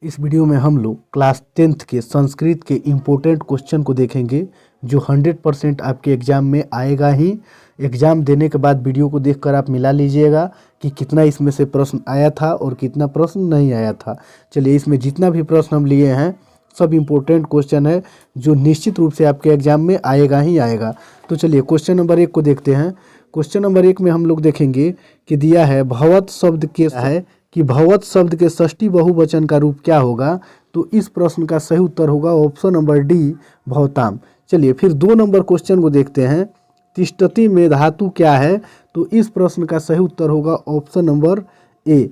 इस वीडियो में हम लोग क्लास 10th के संस्कृत के इम्पोर्टेंट क्वेश्चन को देखेंगे जो 100% आपके एग्जाम में आएगा ही। एग्जाम देने के बाद वीडियो को देखकर आप मिला लीजिएगा कि कितना इसमें से प्रश्न आया था और कितना प्रश्न नहीं आया था। चलिए, इसमें जितना भी प्रश्न हम लिए हैं सब इम्पोर्टेंट क्वेश्चन है जो निश्चित रूप से आपके एग्जाम में आएगा ही आएगा। तो चलिए क्वेश्चन नंबर 1 को देखते हैं। क्वेश्चन नंबर 1 में हम लोग देखेंगे कि दिया है भवत शब्द के भवत शब्द के षष्ठी बहुवचन का रूप क्या होगा। तो इस प्रश्न का सही उत्तर होगा ऑप्शन नंबर डी, भवताम। चलिए फिर 2 नंबर क्वेश्चन को देखते हैं। तिष्ठति में धातु क्या है। तो इस प्रश्न का सही उत्तर होगा ऑप्शन नंबर ए।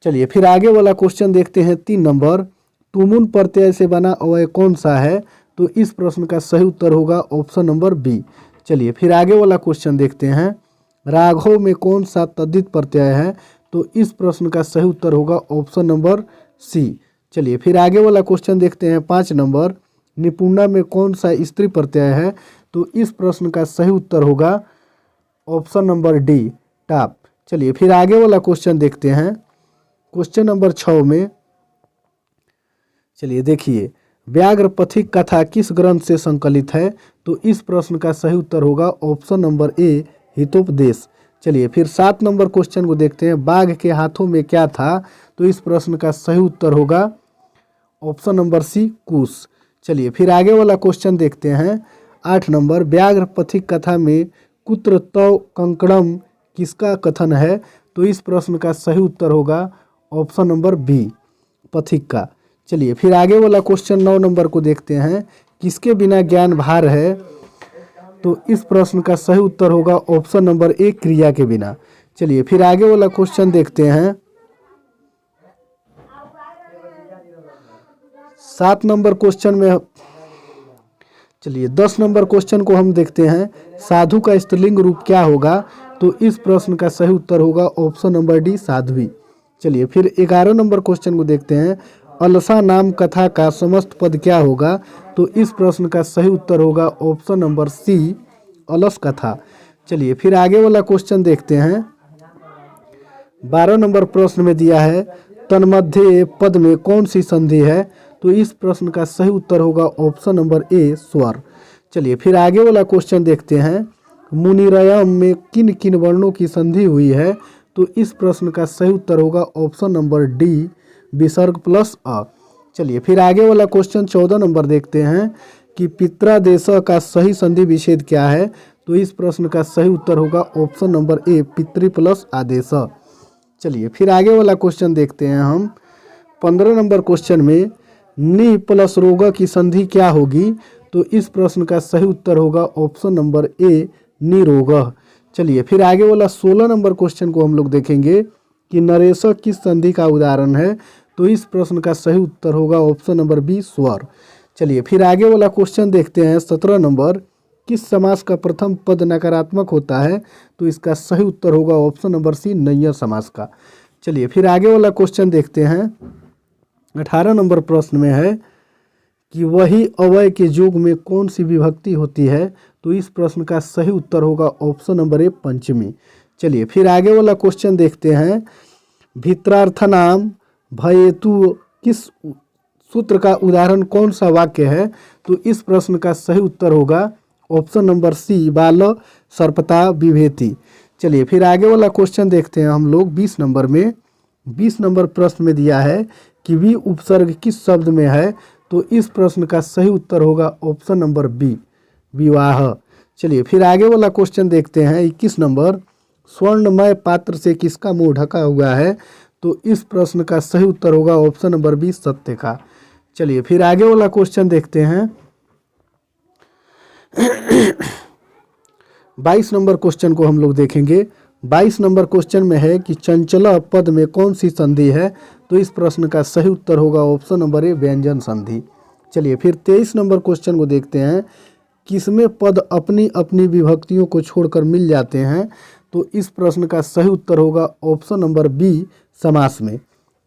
चलिए फिर आगे वाला क्वेश्चन देखते हैं 3 नंबर। तुमुन प्रत्यय से बना अवयव कौन सा है। तो इस प्रश्न का सही उत्तर होगा ऑप्शन नंबर बी। चलिए फिर आगे वाला क्वेश्चन देखते हैं। राघव में कौन सा तद्धित प्रत्यय है। तो इस प्रश्न का सही उत्तर होगा ऑप्शन नंबर सी। चलिए फिर आगे वाला क्वेश्चन देखते हैं 5 नंबर। निपुणा में कौन सा स्त्री प्रत्यय है। तो इस प्रश्न का सही उत्तर होगा ऑप्शन नंबर डी, टाप। चलिए फिर आगे वाला क्वेश्चन देखते हैं क्वेश्चन नंबर 6 में। चलिए देखिए, व्याघ्र पथिक कथा किस ग्रंथ से संकलित है। तो इस प्रश्न का सही उत्तर होगा ऑप्शन नंबर ए, हितोपदेश। चलिए फिर 7 नंबर क्वेश्चन को देखते हैं। बाघ के हाथों में क्या था। तो इस प्रश्न का सही उत्तर होगा ऑप्शन नंबर सी, कुश। चलिए फिर आगे वाला क्वेश्चन देखते हैं 8 नंबर। व्याघ्र पथिक कथा में कुत्र तव कंकड़म किसका कथन है। तो इस प्रश्न का सही उत्तर होगा ऑप्शन नंबर बी, पथिक का। चलिए फिर आगे वाला क्वेश्चन 9 नंबर को देखते हैं। किसके बिना ज्ञान भार है। तो इस प्रश्न का सही उत्तर होगा ऑप्शन नंबर ए, क्रिया के बिना। चलिए फिर आगे वाला क्वेश्चन देखते हैं 7 नंबर क्वेश्चन में। चलिए 10 नंबर क्वेश्चन को हम देखते हैं। साधु का स्त्रीलिंग रूप क्या होगा। तो इस प्रश्न का सही उत्तर होगा ऑप्शन नंबर डी, साध्वी। चलिए फिर 11 नंबर क्वेश्चन को देखते हैं। अलसा नाम कथा का समस्त पद क्या होगा। तो इस प्रश्न का सही उत्तर होगा ऑप्शन नंबर सी, अलस कथा। चलिए फिर आगे वाला क्वेश्चन देखते हैं 12 नंबर प्रश्न में दिया है तन्मध्य पद में कौन सी संधि है। तो इस प्रश्न का सही उत्तर होगा ऑप्शन नंबर ए, स्वर। चलिए फिर आगे वाला क्वेश्चन देखते हैं। मुनिरयम में किन किन वर्णों की संधि हुई है। तो इस प्रश्न का सही उत्तर होगा ऑप्शन नंबर डी, विसर्ग प्लस अ। चलिए फिर आगे वाला क्वेश्चन 14 नंबर देखते हैं कि पित्रादेश का सही संधि विच्छेद क्या है। तो इस प्रश्न का सही उत्तर होगा ऑप्शन नंबर ए, पितृ प्लस आदेश। चलिए फिर आगे वाला क्वेश्चन देखते हैं हम 15 नंबर क्वेश्चन में नि प्लस रोग की संधि क्या होगी। तो इस प्रश्न का सही उत्तर होगा ऑप्शन नंबर ए, निरोग। चलिए फिर आगे वाला 16 नंबर क्वेश्चन को हम लोग देखेंगे कि नरेश किस संधि का उदाहरण है। तो इस प्रश्न का सही उत्तर होगा ऑप्शन नंबर बी, स्वर। चलिए फिर आगे वाला क्वेश्चन देखते हैं 17 नंबर। किस समास का प्रथम पद नकारात्मक होता है। तो इसका सही उत्तर होगा ऑप्शन नंबर सी, नैयर समास का। चलिए फिर आगे वाला क्वेश्चन देखते हैं 18 नंबर प्रश्न में है कि वही अवय के योग में कौन सी विभक्ति होती है। तो इस प्रश्न का सही उत्तर होगा ऑप्शन नंबर ए, पंचमी। चलिए फिर आगे वाला क्वेश्चन देखते हैं। भित्रार्थनाम भयेतु किस सूत्र का उदाहरण कौन सा वाक्य है। तो इस प्रश्न का सही उत्तर होगा ऑप्शन नंबर सी, बाल सर्पता विभेति। चलिए फिर आगे वाला क्वेश्चन देखते हैं हम लोग 20 नंबर में। 20 नंबर प्रश्न में दिया है कि वि उपसर्ग किस शब्द में है। तो इस प्रश्न का सही उत्तर होगा ऑप्शन नंबर बी, विवाह। चलिए फिर आगे वाला क्वेश्चन देखते हैं 21 नंबर। स्वर्णमय पात्र से किसका मुंह ढका हुआ है। तो इस प्रश्न का सही उत्तर होगा ऑप्शन नंबर बी, सत्य का। चलिए फिर आगे वाला क्वेश्चन देखते हैं 22 नंबर क्वेश्चन को हम लोग देखेंगे। 22 नंबर क्वेश्चन में है कि चंचला पद में कौन सी संधि है। तो इस प्रश्न का सही उत्तर होगा ऑप्शन नंबर ए, व्यंजन संधि। चलिए फिर 23 नंबर क्वेश्चन को देखते हैं। किसमें पद अपनी अपनी विभक्तियों को छोड़कर मिल जाते हैं। तो इस प्रश्न का सही उत्तर होगा ऑप्शन नंबर बी, समास में।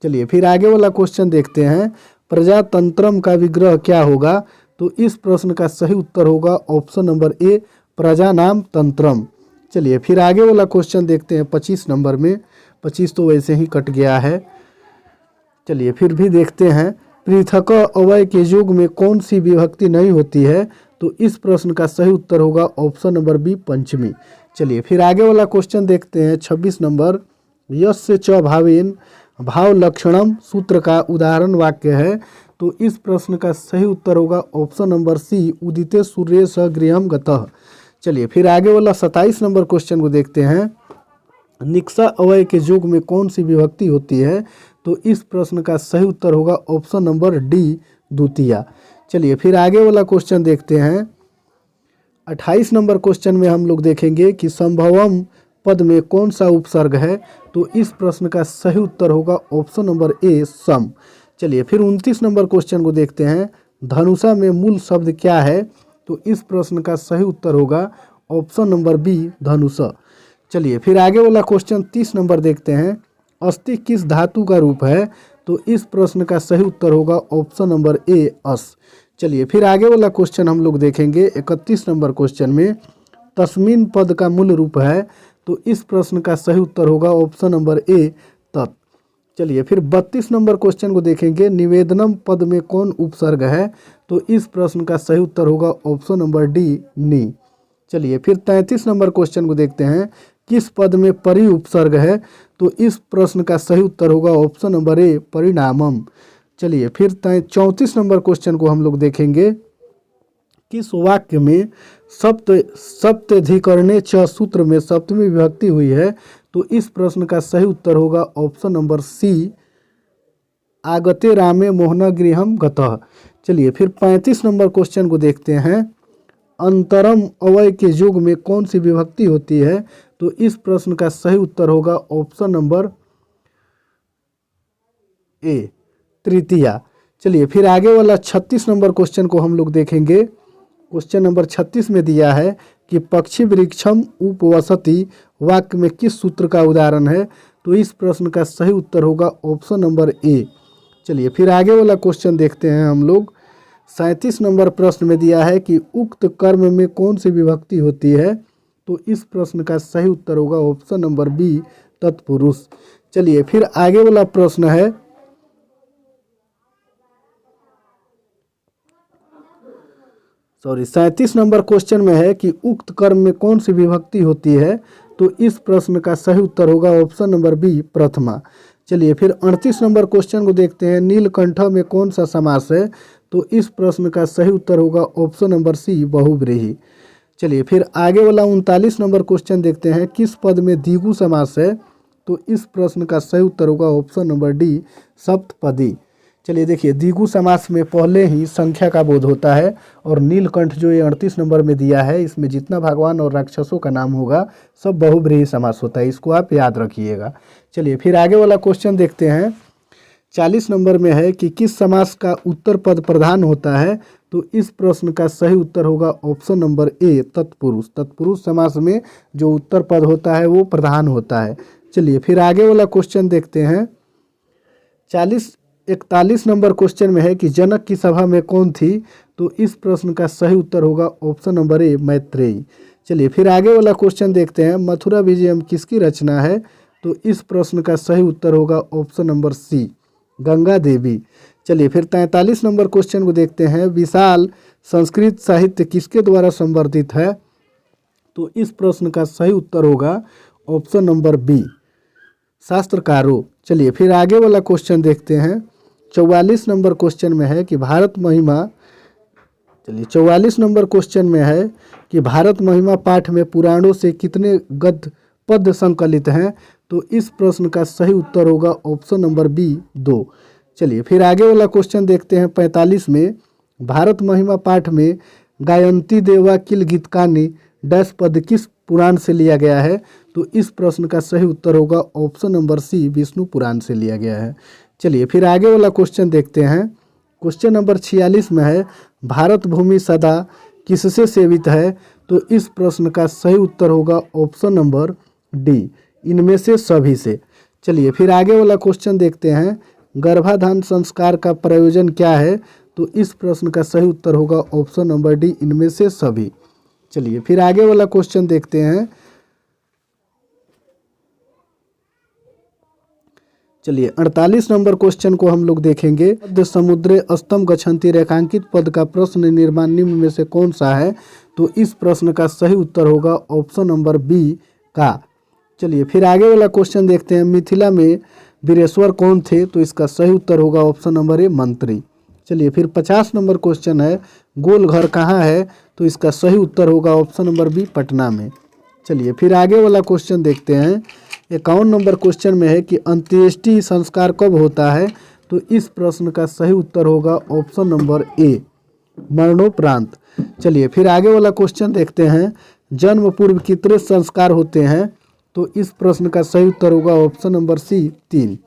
चलिए फिर आगे वाला क्वेश्चन देखते हैं। प्रजातंत्रम का विग्रह क्या होगा। तो इस प्रश्न का सही उत्तर होगा ऑप्शन नंबर ए, प्रजानाम तंत्रम। चलिए फिर आगे वाला क्वेश्चन देखते हैं 25 नंबर में। 25 तो वैसे ही कट गया है। चलिए फिर भी देखते हैं, पृथक अवयव के युग में कौन सी विभक्ति नहीं होती है? तो इस प्रश्न का सही उत्तर होगा ऑप्शन नंबर बी, पंचमी। चलिए फिर आगे वाला क्वेश्चन देखते हैं, 26 नंबर। यस्य च भावेन भाव लक्षणम सूत्र का उदाहरण वाक्य है। तो इस प्रश्न का सही उत्तर होगा ऑप्शन नंबर सी, उदिते सूर्य स गृहम गतः। चलिए फिर आगे वाला 27 नंबर क्वेश्चन को देखते हैं, निक्सा अवयव के युग में कौन सी विभक्ति होती है? तो इस प्रश्न का सही उत्तर होगा ऑप्शन नंबर डी, द्वितीया। चलिए फिर आगे वाला क्वेश्चन देखते हैं, 28 नंबर क्वेश्चन में हम लोग देखेंगे कि संभवम पद में कौन सा उपसर्ग है? तो इस प्रश्न का सही उत्तर होगा ऑप्शन नंबर ए, सम। चलिए फिर 29 नंबर क्वेश्चन को देखते हैं, धनुषा में मूल शब्द क्या है? तो इस प्रश्न का सही उत्तर होगा ऑप्शन नंबर बी, धनुष। चलिए फिर आगे वाला क्वेश्चन 30 नंबर देखते हैं, अस्थि किस धातु का रूप है? तो इस प्रश्न का सही उत्तर होगा ऑप्शन नंबर ए, अस। चलिए फिर आगे वाला क्वेश्चन हम लोग देखेंगे 31 नंबर क्वेश्चन में, तस्मीन पद का मूल रूप है। तो इस प्रश्न का सही उत्तर होगा ऑप्शन नंबर ए, तत्। चलिए फिर 32 नंबर क्वेश्चन को देखेंगे, निवेदनम पद में कौन उपसर्ग है? तो इस प्रश्न का सही उत्तर होगा ऑप्शन नंबर डी, नी। चलिए फिर 33 नंबर क्वेश्चन को देखते हैं, किस पद में परि उपसर्ग है? तो इस प्रश्न का सही उत्तर होगा ऑप्शन नंबर ए, परिणामम। चलिए फिर 34 नंबर क्वेश्चन को हम लोग देखेंगे, किस वाक्य में सप्तधिकरणे च सूत्र में सप्तमी विभक्ति हुई है? तो इस प्रश्न का सही उत्तर होगा ऑप्शन नंबर सी, आगते रामे मोहन गृहम गतः। चलिए फिर 35 नंबर क्वेश्चन को देखते हैं, अंतरम अवयव के युग में कौन सी विभक्ति होती है? तो इस प्रश्न का सही उत्तर होगा ऑप्शन नंबर ए, तृतीया। चलिए फिर आगे वाला 36 नंबर क्वेश्चन को हम लोग देखेंगे। क्वेश्चन नंबर 36 में दिया है कि पक्षी वृक्षम उपवसति वाक्य में किस सूत्र का उदाहरण है? तो इस प्रश्न का सही उत्तर होगा ऑप्शन नंबर ए। चलिए फिर आगे वाला क्वेश्चन देखते हैं हम लोग, 37 नंबर प्रश्न में दिया है कि उक्त कर्म में कौन सी विभक्ति होती है? तो इस प्रश्न का सही उत्तर होगा ऑप्शन नंबर बी, तत्पुरुष। चलिए फिर आगे वाला प्रश्न है, सॉरी 37 नंबर क्वेश्चन में है कि उक्त कर्म में कौन सी विभक्ति होती है? तो इस प्रश्न का सही उत्तर होगा ऑप्शन नंबर बी, प्रथमा। चलिए फिर 38 नंबर क्वेश्चन को देखते हैं, नीलकंठ में कौन सा समास है? तो इस प्रश्न का सही उत्तर होगा ऑप्शन नंबर सी, बहुव्रीहि। चलिए फिर आगे वाला 39 नंबर क्वेश्चन देखते हैं, किस पद में द्विगु समास है? तो इस प्रश्न का सही उत्तर होगा ऑप्शन नंबर डी, सप्तपदी। चलिए देखिए, द्विगु समास में पहले ही संख्या का बोध होता है, और नीलकंठ जो ये 38 नंबर में दिया है, इसमें जितना भगवान और राक्षसों का नाम होगा सब बहुव्रीहि समास होता है, इसको आप याद रखिएगा। चलिए फिर आगे वाला क्वेश्चन देखते हैं, 40 नंबर में है कि किस समास का उत्तर पद प्रधान होता है? तो इस प्रश्न का सही उत्तर होगा ऑप्शन नंबर ए, तत्पुरुष। तत्पुरुष समास में जो उत्तर पद होता है वो प्रधान होता है। चलिए फिर आगे वाला क्वेश्चन देखते हैं, 41 नंबर क्वेश्चन में है कि जनक की सभा में कौन थी? तो इस प्रश्न का सही उत्तर होगा ऑप्शन नंबर ए, मैत्रेयी। चलिए फिर आगे वाला क्वेश्चन देखते हैं, मथुरा विजयम किसकी रचना है? तो इस प्रश्न का सही उत्तर होगा option number C, Ganga Devi. चलिए फिर 43 नंबर क्वेश्चन को देखते हैं, विशाल संस्कृत साहित्य किसके द्वारा संवर्धित है? तो इस प्रश्न का सही उत्तर होगा ऑप्शन नंबर बी, शास्त्रकारों। चलिए फिर आगे वाला क्वेश्चन देखते हैं, 44 नंबर क्वेश्चन में है कि भारत महिमा, चलिए 44 नंबर क्वेश्चन में है कि भारत महिमा पाठ में पुराणों से कितने गद्य पद्य संकलित हैं? तो इस प्रश्न का सही उत्तर होगा ऑप्शन नंबर बी, 2। चलिए फिर आगे वाला क्वेश्चन देखते हैं, 45 में, भारत महिमा पाठ में गायंती देवा किल गीतकानी डैश पद किस पुराण से लिया गया है? तो इस प्रश्न का सही उत्तर होगा ऑप्शन नंबर सी, विष्णु पुराण से लिया गया है। चलिए फिर आगे वाला क्वेश्चन देखते हैं, क्वेश्चन नंबर 46 में है, भारत भूमि सदा किससे सेवित है? तो इस प्रश्न का सही उत्तर होगा ऑप्शन नंबर डी, इनमें से सभी से। चलिए फिर आगे वाला क्वेश्चन देखते हैं, गर्भाधान संस्कार का प्रयोजन क्या है? तो इस प्रश्न का सही उत्तर होगा ऑप्शन नंबर डी, इनमें से सभी। चलिए फिर आगे वाला क्वेश्चन देखते हैं, चलिए 48 नंबर क्वेश्चन को हम लोग देखेंगे। मध्य समुद्रे अस्तम गच्छन्ति रेखांकित पद का प्रश्न निर्माण निम्न में से कौन सा है? तो इस प्रश्न का सही उत्तर होगा ऑप्शन नंबर बी का। चलिए फिर आगे वाला क्वेश्चन देखते हैं। मिथिला में वीरेश्वर कौन थे? तो इसका सही उत्तर होगा ऑप्शन नंबर ए मंत्री। चलिए फिर 50 नंबर क्वेश्चन है। गोल घर कहाँ है? तो इसका सही उत्तर होगा ऑप्शन नंबर बी पटना में। चलिए फिर आगे वाला क्वेश्चन देखते हैं। 51 नंबर क्वेश्चन में है कि अंत्येष्टि संस्कार कब होता है? तो इस प्रश्न का सही उत्तर होगा ऑप्शन नंबर ए मरणोपरांत। चलिए फिर आगे वाला क्वेश्चन देखते हैं। जन्म पूर्व कितने संस्कार होते हैं? तो इस प्रश्न का सही उत्तर होगा ऑप्शन नंबर सी 3।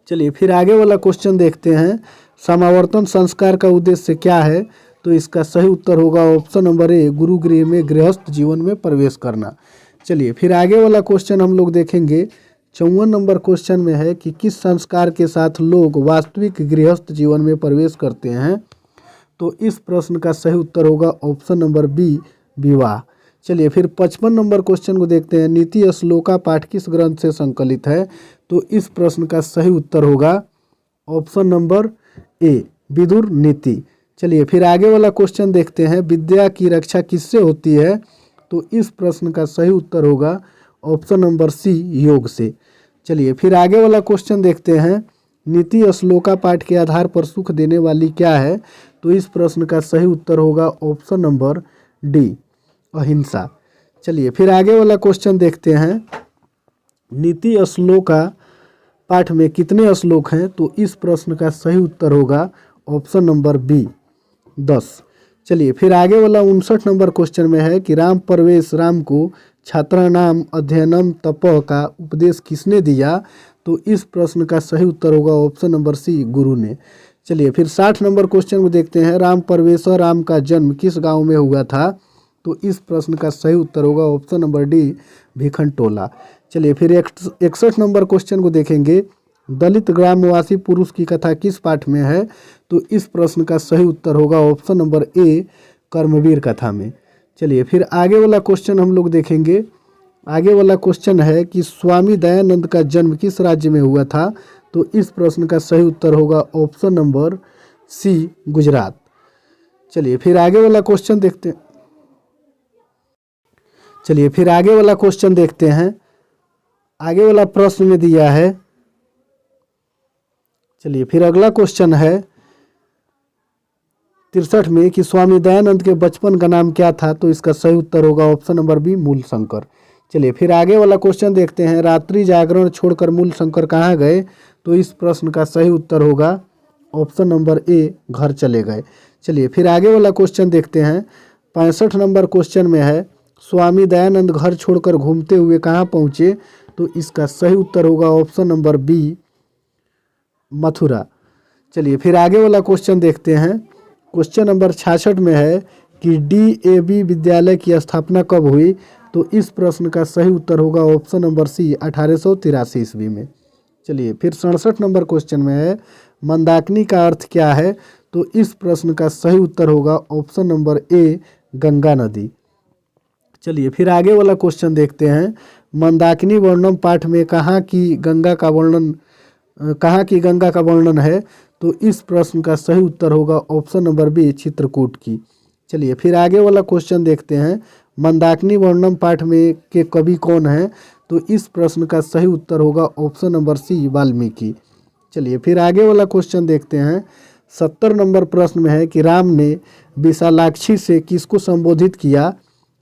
चलिए फिर आगे वाला क्वेश्चन देखते हैं। समावर्तन संस्कार का उद्देश्य क्या है? तो इसका सही उत्तर होगा ऑप्शन नंबर ए गुरुगृह में गृहस्थ जीवन में प्रवेश करना। चलिए फिर आगे वाला क्वेश्चन हम लोग देखेंगे। 54 नंबर क्वेश्चन में है कि किस संस्कार के साथ लोग वास्तविक गृहस्थ जीवन में प्रवेश करते हैं? तो इस प्रश्न का सही उत्तर होगा ऑप्शन नंबर बी विवाह। चलिए फिर 55 नंबर क्वेश्चन को देखते हैं। नीति श्लोका पाठ किस ग्रंथ से संकलित है? तो इस प्रश्न का सही उत्तर होगा ऑप्शन नंबर ए विदुर नीति। चलिए फिर आगे वाला क्वेश्चन देखते हैं। विद्या की रक्षा किससे होती है? तो इस प्रश्न का सही उत्तर होगा ऑप्शन नंबर सी योग से। चलिए फिर आगे वाला क्वेश्चन देखते हैं। नीति श्लोका पाठ के आधार पर सुख देने वाली क्या है? तो इस प्रश्न का सही उत्तर होगा ऑप्शन नंबर डी अहिंसा। चलिए फिर आगे वाला क्वेश्चन देखते हैं। नीति श्लोका पाठ में कितने श्लोक हैं? तो इस प्रश्न का सही उत्तर होगा ऑप्शन नंबर बी 10। चलिए फिर आगे वाला 59 नंबर क्वेश्चन में है कि राम परवेश राम को छात्राणाम अध्ययनम तप का उपदेश किसने दिया? तो इस प्रश्न का सही उत्तर होगा ऑप्शन नंबर सी गुरु ने। चलिए फिर 60 नंबर क्वेश्चन को देखते हैं। राम परवेश राम का जन्म किस गांव में हुआ था? तो इस प्रश्न का सही उत्तर होगा ऑप्शन नंबर डी भिखनटोला। चलिए फिर 61 नंबर क्वेश्चन को देखेंगे। दलित ग्रामवासी पुरुष की कथा किस पाठ में है? तो इस प्रश्न का सही उत्तर होगा ऑप्शन नंबर ए कर्मवीर कथा में। चलिए फिर आगे वाला क्वेश्चन हम लोग देखेंगे। आगे वाला क्वेश्चन है कि स्वामी दयानंद का जन्म किस राज्य में हुआ था? तो इस प्रश्न का सही उत्तर होगा ऑप्शन नंबर सी गुजरात। चलिए फिर आगे वाला क्वेश्चन देखते हैं। चलिए फिर आगे वाला क्वेश्चन देखते हैं। आगे वाला प्रश्न में दिया है। चलिए फिर अगला क्वेश्चन है 63 में कि स्वामी दयानंद के बचपन का नाम क्या था? तो इसका सही उत्तर होगा ऑप्शन नंबर बी मूलशंकर। चलिए फिर आगे वाला क्वेश्चन देखते हैं। रात्रि जागरण छोड़कर मूलशंकर कहाँ गए? तो इस प्रश्न का सही उत्तर होगा ऑप्शन नंबर ए घर चले गए। चलिए फिर आगे वाला क्वेश्चन देखते हैं। 65 नंबर क्वेश्चन में है स्वामी दयानंद घर छोड़कर घूमते हुए कहाँ पहुँचे? तो इसका सही उत्तर होगा ऑप्शन नंबर बी मथुरा। चलिए फिर आगे वाला क्वेश्चन देखते हैं। क्वेश्चन नंबर 66 में है कि DAV विद्यालय की स्थापना कब हुई? तो इस प्रश्न का सही उत्तर होगा ऑप्शन नंबर सी 1883 ईस्वी में। चलिए फिर 67 नंबर क्वेश्चन में है मंदाकिनी का अर्थ क्या है? तो इस प्रश्न का सही उत्तर होगा ऑप्शन नंबर ए गंगा नदी। चलिए फिर आगे वाला क्वेश्चन देखते हैं। मंदाकिनी वर्णम पाठ में कहाँ की गंगा का वर्णन है? तो इस प्रश्न का सही उत्तर होगा ऑप्शन नंबर बी चित्रकूट की। चलिए फिर आगे वाला क्वेश्चन देखते हैं। मंदाकिनी वर्णम पाठ में के कवि कौन है? तो इस प्रश्न का सही उत्तर होगा ऑप्शन नंबर सी वाल्मीकि। चलिए फिर आगे वाला क्वेश्चन देखते हैं। 70 नंबर प्रश्न में है कि राम ने विशालाक्षी से किसको संबोधित किया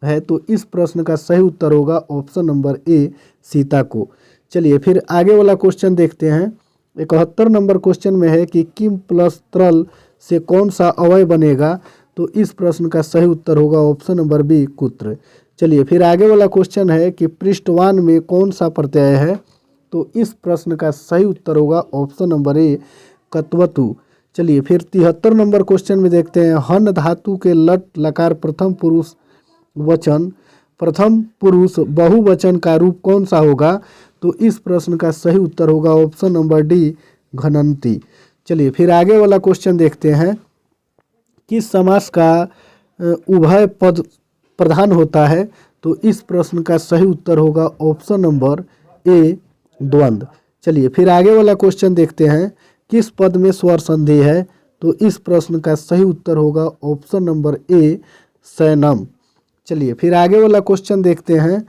है? तो इस प्रश्न का सही उत्तर होगा ऑप्शन नंबर ए सीता को। चलिए फिर आगे वाला क्वेश्चन देखते हैं। 71 नंबर क्वेश्चन में है कि किम प्लस त्रल से कौन सा अवयव बनेगा? तो इस प्रश्न का सही उत्तर होगा ऑप्शन नंबर बी कुत्र। चलिए फिर आगे वाला क्वेश्चन है कि पृष्ठवान में कौन सा प्रत्यय है? तो इस प्रश्न का सही उत्तर होगा ऑप्शन नंबर ए कत्वतु। चलिए फिर 73 नंबर क्वेश्चन में देखते हैं। हन धातु के लट लकार प्रथम पुरुष बहुवचन का रूप कौन सा होगा? तो इस प्रश्न का सही उत्तर होगा ऑप्शन नंबर डी घनंती। चलिए फिर आगे वाला क्वेश्चन देखते हैं। किस समास का उभय पद प्रधान होता है? तो इस प्रश्न का सही उत्तर होगा ऑप्शन नंबर ए द्वंद्व। चलिए फिर आगे वाला क्वेश्चन देखते हैं, किस पद में स्वर संधि है? तो इस प्रश्न का सही उत्तर होगा ऑप्शन नंबर ए, सैनम। चलिए फिर आगे वाला क्वेश्चन देखते हैं,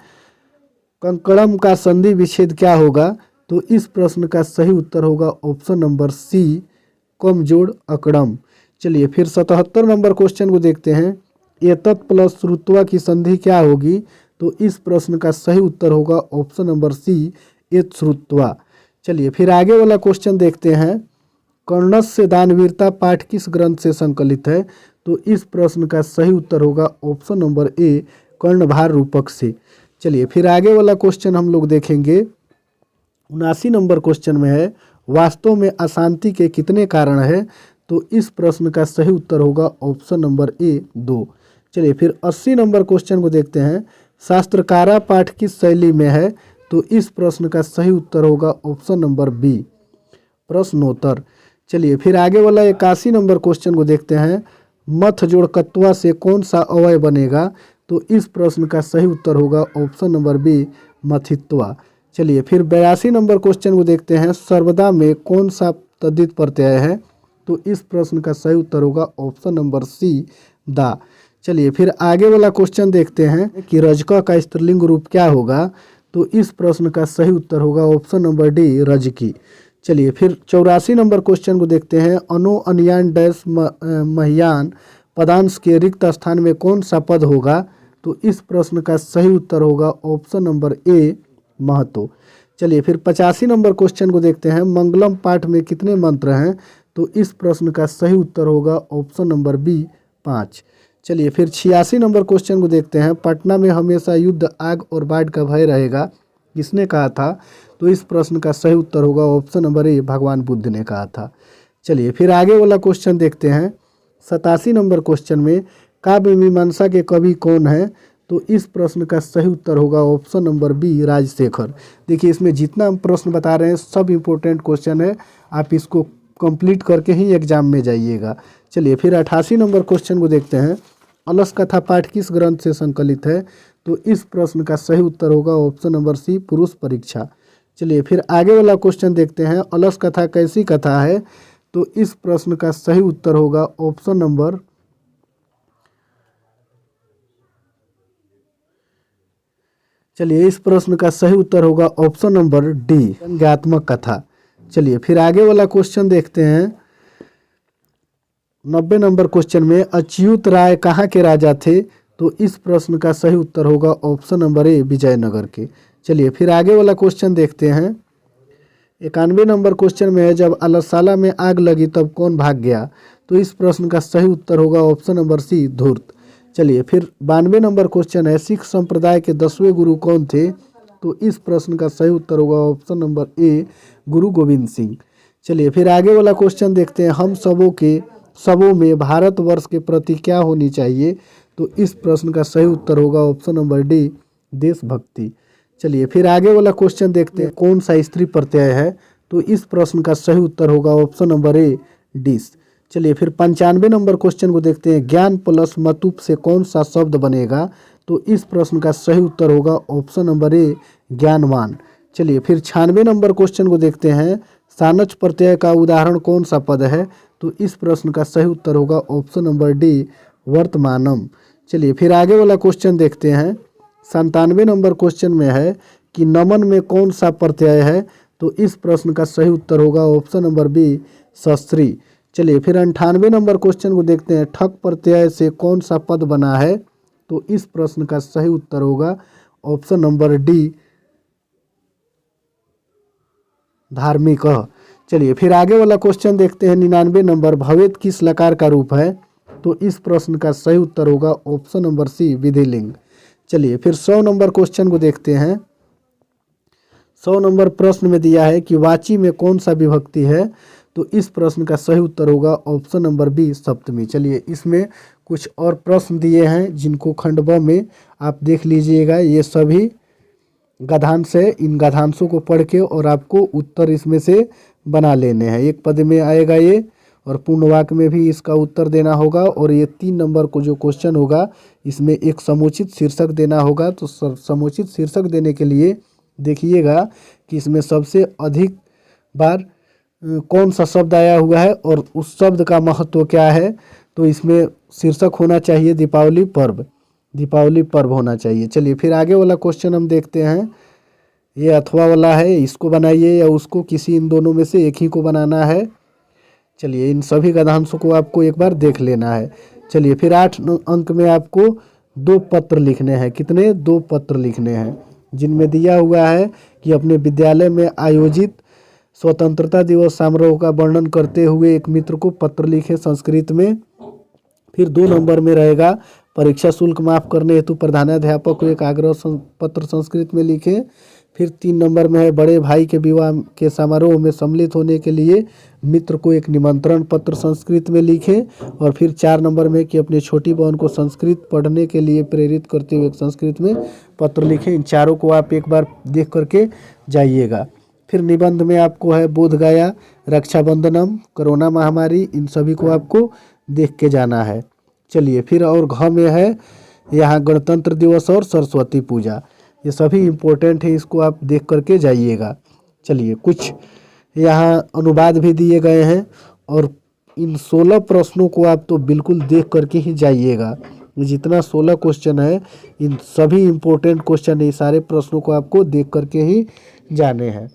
कंकड़म का संधि विच्छेद क्या होगा? तो इस प्रश्न का सही उत्तर होगा ऑप्शन नंबर सी, कमजोड़ अकड़म। चलिए फिर 77 नंबर क्वेश्चन को देखते हैं, एतत् प्लस श्रुत्वा की संधि क्या होगी? तो इस प्रश्न का सही उत्तर होगा ऑप्शन नंबर सी, एत श्रुत्वा। चलिए फिर आगे वाला क्वेश्चन देखते हैं, कर्णस्य दानवीरता पाठ किस ग्रंथ से संकलित है? तो इस प्रश्न का सही उत्तर होगा ऑप्शन नंबर ए, कर्णभार रूपक से। चलिए फिर आगे वाला क्वेश्चन हम लोग देखेंगे, 79 नंबर क्वेश्चन में है, वास्तव में अशांति के कितने कारण हैं? तो इस प्रश्न का सही उत्तर होगा ऑप्शन नंबर ए, 2। चलिए फिर 80 नंबर क्वेश्चन को देखते हैं, शास्त्रकारा पाठ किस शैली में है? तो इस प्रश्न का सही उत्तर होगा ऑप्शन नंबर बी, प्रश्नोत्तर। चलिए फिर आगे वाला 81 नंबर क्वेश्चन को देखते हैं, मथ जोड़ कत्वा से कौन सा अवयव बनेगा? तो इस प्रश्न का सही उत्तर होगा ऑप्शन नंबर बी, मथित्वा। चलिए फिर 82 नंबर क्वेश्चन को देखते हैं, सर्वदा में कौन सा तद्धित प्रत्यय है? तो इस प्रश्न का सही उत्तर होगा ऑप्शन नंबर सी, दा। चलिए फिर आगे वाला क्वेश्चन देखते हैं कि रजक का स्त्रीलिंग रूप क्या होगा? तो इस प्रश्न का सही उत्तर होगा ऑप्शन नंबर डी, रजकी। चलिए फिर 84 नंबर क्वेश्चन को देखते हैं, अनो अनयान डैश महियान पदांश के रिक्त स्थान में कौन सा पद होगा? तो इस प्रश्न का सही उत्तर होगा ऑप्शन नंबर ए, महतो। चलिए फिर 85 नंबर क्वेश्चन को देखते हैं, मंगलम पाठ में कितने मंत्र हैं? तो इस प्रश्न का सही उत्तर होगा ऑप्शन नंबर बी, 5। चलिए फिर 86 नंबर क्वेश्चन को देखते हैं, पटना में हमेशा युद्ध, आग और बाढ़ का भय रहेगा, किसने कहा था? तो इस प्रश्न का सही उत्तर होगा ऑप्शन नंबर ए, भगवान बुद्ध ने कहा था। चलिए फिर आगे वाला क्वेश्चन देखते हैं, 87 नंबर क्वेश्चन में, काव्य मीमांसा के कवि कौन है? तो इस प्रश्न का सही उत्तर होगा ऑप्शन नंबर बी, राजशेखर। देखिए इसमें जितना हम प्रश्न बता रहे हैं सब इम्पोर्टेंट क्वेश्चन है, आप इसको कंप्लीट करके ही एग्जाम में जाइएगा। चलिए फिर 88 नंबर क्वेश्चन को देखते हैं, अलस कथा पाठ किस ग्रंथ से संकलित है? तो इस प्रश्न का सही उत्तर होगा ऑप्शन नंबर सी, पुरुष परीक्षा। चलिए फिर आगे वाला क्वेश्चन देखते हैं, अलस कथा कैसी कथा है? तो इस प्रश्न का सही उत्तर होगा ऑप्शन नंबर चलिए इस प्रश्न का सही उत्तर होगा ऑप्शन नंबर डी, व्यंग्यात्मक कथा। चलिए फिर आगे वाला क्वेश्चन देखते हैं, 90 नंबर क्वेश्चन में, अच्युत राय कहाँ के राजा थे? तो इस प्रश्न का सही उत्तर होगा ऑप्शन नंबर ए, विजयनगर के। चलिए फिर आगे वाला क्वेश्चन देखते हैं, 91 नंबर क्वेश्चन में है, जब अलसाला में आग लगी तब कौन भाग गया? तो इस प्रश्न का सही उत्तर होगा ऑप्शन नंबर सी, धूर्त। चलिए फिर 92 नंबर क्वेश्चन है, सिख संप्रदाय के 10वें गुरु कौन थे? तो इस प्रश्न का सही उत्तर होगा ऑप्शन नंबर ए, गुरु गोविंद सिंह। चलिए फिर आगे वाला क्वेश्चन देखते हैं, हम सबों में भारतवर्ष के प्रति क्या होनी चाहिए? तो इस प्रश्न का सही उत्तर होगा ऑप्शन नंबर डी, देशभक्ति। चलिए फिर आगे वाला क्वेश्चन देखते हैं, कौन सा स्त्री प्रत्यय है? तो इस प्रश्न का सही उत्तर होगा ऑप्शन नंबर ए, डिस। चलिए फिर 95 नंबर क्वेश्चन को देखते हैं, ज्ञान प्लस मतुप से कौन सा शब्द बनेगा? तो इस प्रश्न का सही उत्तर होगा ऑप्शन नंबर ए, ज्ञानवान। चलिए फिर 96 नंबर क्वेश्चन को देखते हैं, सानच प्रत्यय का उदाहरण कौन सा पद है? तो इस प्रश्न का सही उत्तर होगा ऑप्शन नंबर डी, वर्तमानम। चलिए फिर आगे वाला क्वेश्चन देखते हैं, 97 नंबर क्वेश्चन में है कि नमन में कौन सा प्रत्यय है? तो इस प्रश्न का सही उत्तर होगा ऑप्शन नंबर बी, सस्त्री। चलिए फिर 98 नंबर क्वेश्चन को देखते हैं, ठक प्रत्यय से कौन सा पद बना है? तो इस प्रश्न का सही उत्तर होगा ऑप्शन नंबर डी, धार्मिक। चलिए फिर आगे वाला क्वेश्चन देखते हैं, 99 नंबर, भवेत किस लकार का रूप है? तो इस प्रश्न का सही उत्तर होगा ऑप्शन नंबर सी, विधिलिंग। चलिए फिर 100 नंबर क्वेश्चन को देखते हैं, 100 नंबर प्रश्न में दिया है कि वाची में कौन सा विभक्ति है? तो इस प्रश्न का सही उत्तर होगा ऑप्शन नंबर बी, सप्तमी। चलिए इसमें कुछ और प्रश्न दिए हैं जिनको खंड ब में आप देख लीजिएगा, ये सभी गद्यांश है, इन गद्यांशों को पढ़ के और आपको उत्तर इसमें से बना लेने हैं। एक पद में आएगा ये, और पूर्ण वाक्य में भी इसका उत्तर देना होगा, और ये 3 नंबर को जो क्वेश्चन होगा इसमें एक समुचित शीर्षक देना होगा। तो समुचित शीर्षक देने के लिए देखिएगा कि इसमें सबसे अधिक बार कौन सा शब्द आया हुआ है और उस शब्द का महत्व क्या है। तो इसमें शीर्षक होना चाहिए दीपावली पर्व, दीपावली पर्व होना चाहिए। चलिए फिर आगे वाला क्वेश्चन हम देखते हैं। ये अथवा वाला है, इसको बनाइए या उसको, किसी इन दोनों में से एक ही को बनाना है। चलिए इन सभी गद्यांशों को आपको एक बार देख लेना है। चलिए फिर 8 अंक में आपको 2 पत्र लिखने हैं। कितने? 2 पत्र लिखने हैं, जिनमें दिया हुआ है कि अपने विद्यालय में आयोजित स्वतंत्रता दिवस समारोह का वर्णन करते हुए एक मित्र को पत्र लिखे संस्कृत में। फिर 2 नंबर में रहेगा परीक्षा शुल्क माफ करने हेतु प्रधानाध्यापक को एक आग्रह पत्र संस्कृत में लिखें। फिर 3 नंबर में है बड़े भाई के विवाह के समारोह में सम्मिलित होने के लिए मित्र को एक निमंत्रण पत्र संस्कृत में लिखें। और फिर 4 नंबर में कि अपने छोटी बहन को संस्कृत पढ़ने के लिए प्रेरित करते हुए एक संस्कृत में पत्र लिखें। इन चारों को आप एक बार देख करके जाइएगा। फिर निबंध में आपको है बोध गया, रक्षाबंधनम, कोरोना महामारी, इन सभी को आपको देख के जाना है। चलिए फिर और घ में है यहाँ गणतंत्र दिवस और सरस्वती पूजा, ये सभी इम्पोर्टेंट है, इसको आप देख करके जाइएगा। चलिए कुछ यहाँ अनुवाद भी दिए गए हैं और इन 16 प्रश्नों को आप तो बिल्कुल देख करके ही जाइएगा। जितना 16 क्वेश्चन है इन सभी इम्पोर्टेंट क्वेश्चन, ये सारे प्रश्नों को आपको देख करके ही जाने हैं।